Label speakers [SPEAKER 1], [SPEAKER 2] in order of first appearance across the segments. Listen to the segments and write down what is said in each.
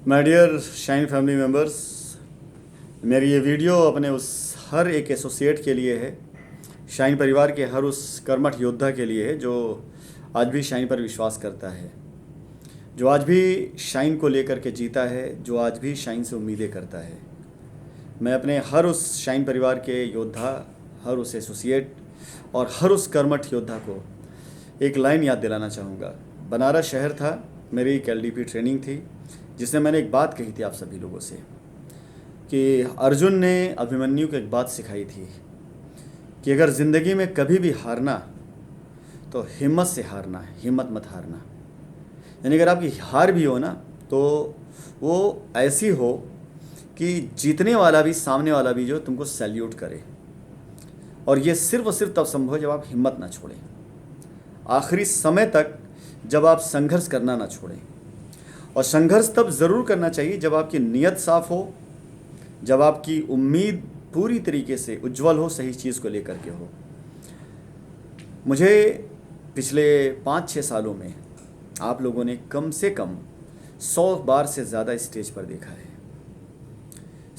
[SPEAKER 1] My dear shine family members, मेरी ये video अपने उस हर एक एसोसिएट के लिए है, शाइन परिवार के हर उस कर्मठ योद्धा के लिए है जो आज भी शाइन पर विश्वास करता है, जो आज भी शाइन को लेकर के जीता है, जो आज भी शाइन से उम्मीदें करता है। मैं अपने हर उस शाइन परिवार के योद्धा, हर उस एसोसिएट और हर उस कर्मठ योद्धा को एक लाइन याद दिलाना चाहूँगा। बनारस शहर था, मेरी एक एलडीपी ट्रेनिंग थी जिसमें मैंने एक बात कही थी आप सभी लोगों से कि अर्जुन ने अभिमन्यु को एक बात सिखाई थी कि अगर ज़िंदगी में कभी भी हारना तो हिम्मत से हारना है, हिम्मत मत हारना। यानी अगर आपकी हार भी हो ना तो वो ऐसी हो कि जीतने वाला भी, सामने वाला भी जो तुमको सैल्यूट करे। और ये सिर्फ और सिर्फ तब संभव है जब आप हिम्मत ना छोड़ें, आखिरी समय तक जब आप संघर्ष करना ना छोड़ें। और संघर्ष तब ज़रूर करना चाहिए जब आपकी नीयत साफ़ हो, जब आपकी उम्मीद पूरी तरीके से उज्जवल हो, सही चीज़ को लेकर के हो। मुझे पिछले 5-6 सालों में आप लोगों ने कम से कम 100 बार से ज़्यादा स्टेज पर देखा है,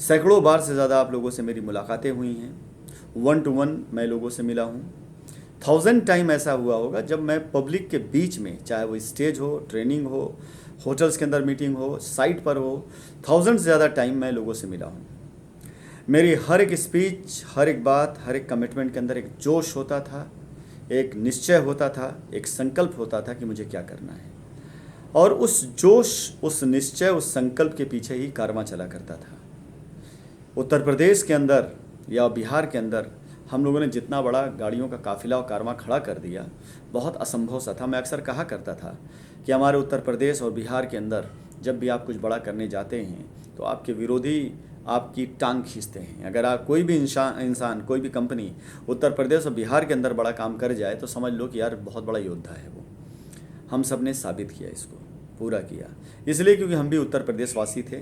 [SPEAKER 1] सैकड़ों बार से ज़्यादा आप लोगों से मेरी मुलाकातें हुई हैं, 1 to 1 मैं लोगों से मिला हूँ। 1000 टाइम ऐसा हुआ होगा जब मैं पब्लिक के बीच में, चाहे वो स्टेज हो, ट्रेनिंग हो, होटल्स के अंदर मीटिंग हो, साइट पर हो, 1000 से ज़्यादा टाइम मैं लोगों से मिला हूँ। मेरी हर एक स्पीच, हर एक बात, हर एक कमिटमेंट के अंदर एक जोश होता था, एक निश्चय होता था, एक संकल्प होता था कि मुझे क्या करना है। और उस जोश, उस निश्चय, उस संकल्प के पीछे ही कारवां चला करता था। उत्तर प्रदेश के अंदर या बिहार के अंदर हम लोगों ने जितना बड़ा गाड़ियों का काफिला और कारवां खड़ा कर दिया, बहुत असंभव सा था। मैं अक्सर कहा करता था कि हमारे उत्तर प्रदेश और बिहार के अंदर जब भी आप कुछ बड़ा करने जाते हैं तो आपके विरोधी आपकी टांग खींचते हैं। अगर आप कोई भी इंसान, कोई भी कंपनी उत्तर प्रदेश और बिहार के अंदर बड़ा काम कर जाए तो समझ लो कि यार बहुत बड़ा योद्धा है वो। हम सब ने साबित किया, इसको पूरा किया, इसलिए क्योंकि हम भी उत्तर प्रदेश वासी थे।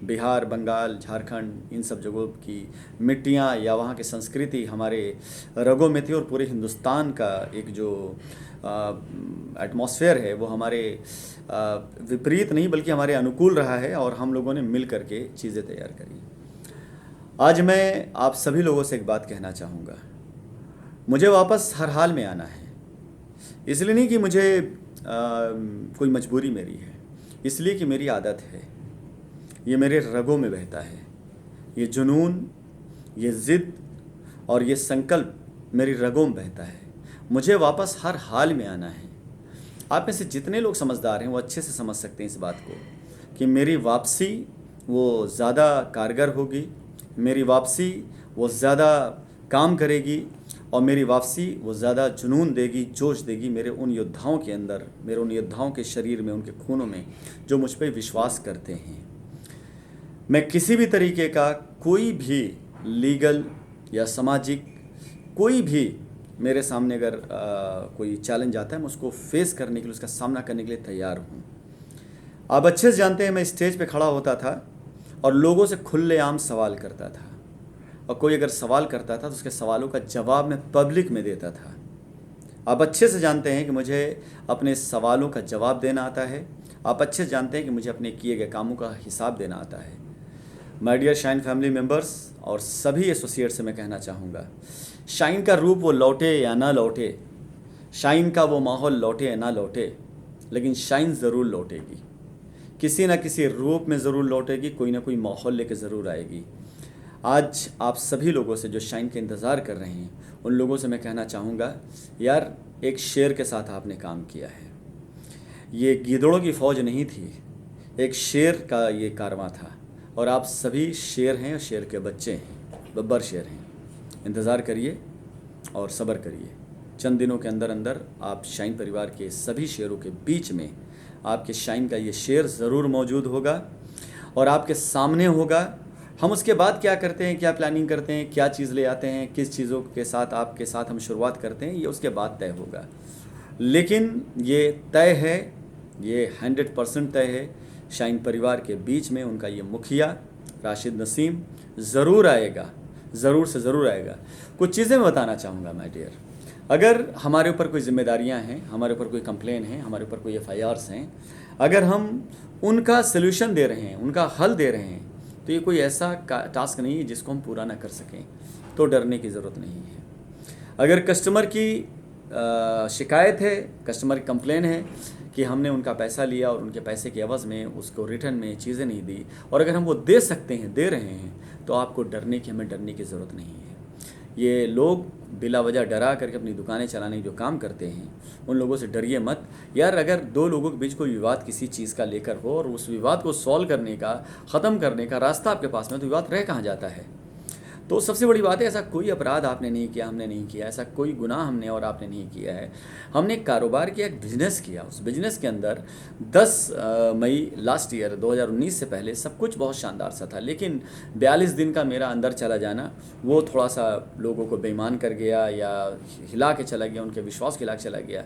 [SPEAKER 1] बिहार, बंगाल, झारखंड, इन सब जगहों की मिट्टियाँ या वहाँ की संस्कृति हमारे रगों में थी और पूरे हिंदुस्तान का एक जो एटमॉस्फेयर है वो हमारे विपरीत नहीं बल्कि हमारे अनुकूल रहा है और हम लोगों ने मिल करके चीज़ें तैयार करी। आज मैं आप सभी लोगों से एक बात कहना चाहूँगा, मुझे वापस हर हाल में आना है। इसलिए नहीं कि मुझे कोई मजबूरी मेरी है, इसलिए कि मेरी आदत है, ये मेरे रगों में बहता है। ये जुनून, ये ज़िद और ये संकल्प मेरी रगों में बहता है। मुझे वापस हर हाल में आना है। आप में से जितने लोग समझदार हैं वो अच्छे से समझ सकते हैं इस बात को कि मेरी वापसी वो ज़्यादा कारगर होगी, मेरी वापसी वो ज़्यादा काम करेगी और मेरी वापसी वो ज़्यादा जुनून देगी, जोश देगी मेरे उन योद्धाओं के अंदर, मेरे उन योद्धाओं के शरीर में, उनके खूनों में जो मुझ पर विश्वास करते हैं। मैं किसी भी तरीके का कोई भी लीगल या सामाजिक कोई भी मेरे सामने अगर कोई चैलेंज आता है, मैं उसको फेस करने के लिए, उसका सामना करने के लिए तैयार हूँ। आप अच्छे से जानते हैं मैं स्टेज पे खड़ा होता था और लोगों से खुलेआम सवाल करता था, और कोई अगर सवाल करता था तो उसके सवालों का जवाब मैं पब्लिक में देता था। आप अच्छे से जानते हैं कि मुझे अपने सवालों का जवाब देना आता है। आप अच्छे से जानते हैं कि मुझे अपने किए गए कामों का हिसाब देना आता है। My dear shine family members और सभी एसोसिएट से मैं कहना चाहूँगा, शाइन का रूप वो लौटे या ना लौटे, शाइन का वो माहौल लौटे या ना लौटे, लेकिन शाइन ज़रूर लौटेगी। किसी ना किसी रूप में ज़रूर लौटेगी, कोई ना कोई माहौल लेके ज़रूर आएगी। आज आप सभी लोगों से जो शाइन के इंतज़ार कर रहे हैं, उन लोगों से मैं कहना चाहूँगा, यार एक शेर के साथ आपने काम किया है। ये गीदड़ों की फ़ौज नहीं थी, एक शेर का ये कारवां था और आप सभी शेर हैं और शेर के बच्चे हैं, बब्बर शेर हैं। इंतज़ार करिए और सब्र करिए। चंद दिनों के अंदर अंदर आप शाइन परिवार के सभी शेरों के बीच में आपके शाइन का ये शेर ज़रूर मौजूद होगा और आपके सामने होगा। हम उसके बाद क्या करते हैं, क्या प्लानिंग करते हैं, क्या चीज़ ले आते हैं, किस चीज़ों के साथ आपके साथ हम शुरुआत करते हैं, ये उसके बाद तय होगा। लेकिन ये तय है, ये 100% तय है, शाइन परिवार के बीच में उनका ये मुखिया राशिद नसीम ज़रूर आएगा, ज़रूर से ज़रूर आएगा। कुछ चीज़ें मैं बताना चाहूँगा माय डियर। अगर हमारे ऊपर कोई जिम्मेदारियाँ हैं, हमारे ऊपर कोई कंप्लेन है, हमारे ऊपर कोई FIRs हैं, अगर हम उनका सल्यूशन दे रहे हैं, उनका हल दे रहे हैं, तो ये कोई ऐसा टास्क नहीं है जिसको हम पूरा ना कर सकें, तो डरने की ज़रूरत नहीं है। अगर कस्टमर की शिकायत है, कस्टमर की कंप्लेन है कि हमने उनका पैसा लिया और उनके पैसे के एवज़ में उसको रिटर्न में चीज़ें नहीं दी, और अगर हम वो दे सकते हैं, दे रहे हैं, तो आपको हमें डरने की ज़रूरत नहीं है। ये लोग बिला वजह डरा करके अपनी दुकानें चलाने की जो काम करते हैं, उन लोगों से डरिए मत यार। अगर दो लोगों के बीच कोई विवाद किसी चीज़ का लेकर हो और उस विवाद को सॉल्व करने का, ख़त्म करने का रास्ता आपके पास में, तो विवाद रह कहाँ जाता है। तो सबसे बड़ी बात है, ऐसा कोई अपराध आपने नहीं किया, हमने नहीं किया, ऐसा कोई गुनाह हमने और आपने नहीं किया है। हमने एक कारोबार किया, एक बिजनेस किया। उस बिजनेस के अंदर 10 मई लास्ट ईयर 2019 से पहले सब कुछ बहुत शानदार सा था, लेकिन 42 दिन का मेरा अंदर चला जाना वो थोड़ा सा लोगों को बेईमान कर गया या हिला के चला गया, उनके विश्वास के हिला के चला गया।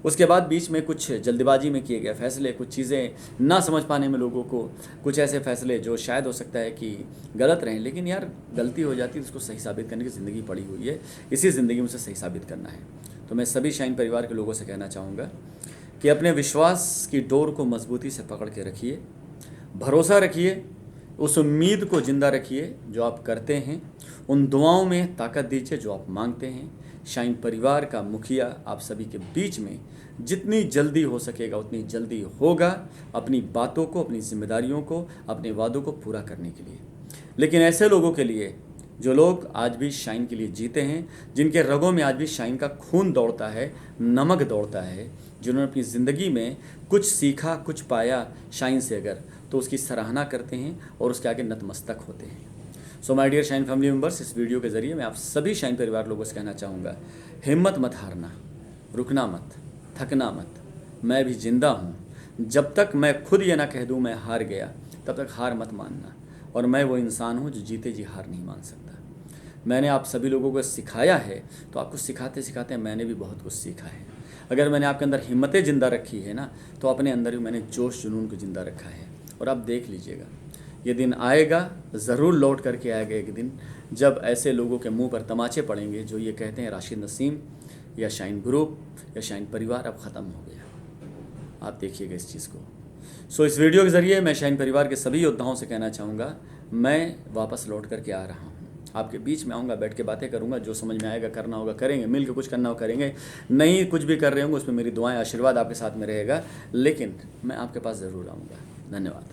[SPEAKER 1] उसके बाद बीच में कुछ जल्दबाजी में किए गए फैसले, कुछ चीज़ें ना समझ पाने में लोगों को, कुछ ऐसे फैसले जो शायद हो सकता है कि गलत रहें, लेकिन यार गलती हो जाती है, उसको सही साबित करने की ज़िंदगी पड़ी हुई है, इसी ज़िंदगी में उसे सही साबित करना है। तो मैं सभी शाइन परिवार के लोगों से कहना चाहूँगा कि अपने विश्वास की डोर को मजबूती से पकड़ के रखिए, भरोसा रखिए, उस उम्मीद को ज़िंदा रखिए जो आप करते हैं, उन दुआओं में ताकत दीजिए जो आप मांगते हैं। शाइन परिवार का मुखिया आप सभी के बीच में जितनी जल्दी हो सकेगा उतनी जल्दी होगा, अपनी बातों को, अपनी जिम्मेदारियों को, अपने वादों को पूरा करने के लिए। लेकिन ऐसे लोगों के लिए जो लोग आज भी शाइन के लिए जीते हैं, जिनके रगों में आज भी शाइन का खून दौड़ता है, नमक दौड़ता है, जिन्होंने अपनी ज़िंदगी में कुछ सीखा, कुछ पाया शाइन से अगर, तो उसकी सराहना करते हैं और उसके आगे नतमस्तक होते हैं। So my dear shine family members, इस वीडियो के ज़रिए मैं आप सभी शाइन परिवार लोगों से कहना चाहूँगा, हिम्मत मत हारना, रुकना मत, थकना मत। मैं भी जिंदा हूँ, जब तक मैं खुद ये ना कह दूँ मैं हार गया, तब तक हार मत मानना। और मैं वो इंसान हूँ जो जीते जी हार नहीं मान सकता। मैंने आप सभी लोगों को सिखाया है, तो आपको सिखाते सिखाते मैंने भी बहुत कुछ सीखा है। अगर मैंने आपके अंदर हिम्मतें ज़िंदा रखी है ना, तो अपने अंदर भी मैंने जोश जुनून को ज़िंदा रखा है। और आप देख लीजिएगा, ये दिन आएगा, ज़रूर लौट करके आएगा एक दिन, जब ऐसे लोगों के मुंह पर तमाचे पड़ेंगे जो ये कहते हैं राशिद नसीम या शाइन ग्रुप या शाइन परिवार अब ख़त्म हो गया। आप देखिएगा इस चीज़ को। सो इस वीडियो के ज़रिए मैं शाइन परिवार के सभी योद्धाओं से कहना चाहूँगा, मैं वापस लौट करके आ रहा हूँ, आपके बीच में आऊँगा, बैठ के बातें करूँगा, जो समझ में आएगा करना होगा करेंगे, मिल के कुछ करना हो करेंगे, नहीं कुछ भी कर रहे होंगे उसमें मेरी दुआएं आशीर्वाद आपके साथ में रहेगा, लेकिन मैं आपके पास ज़रूर आऊँगा। धन्यवाद।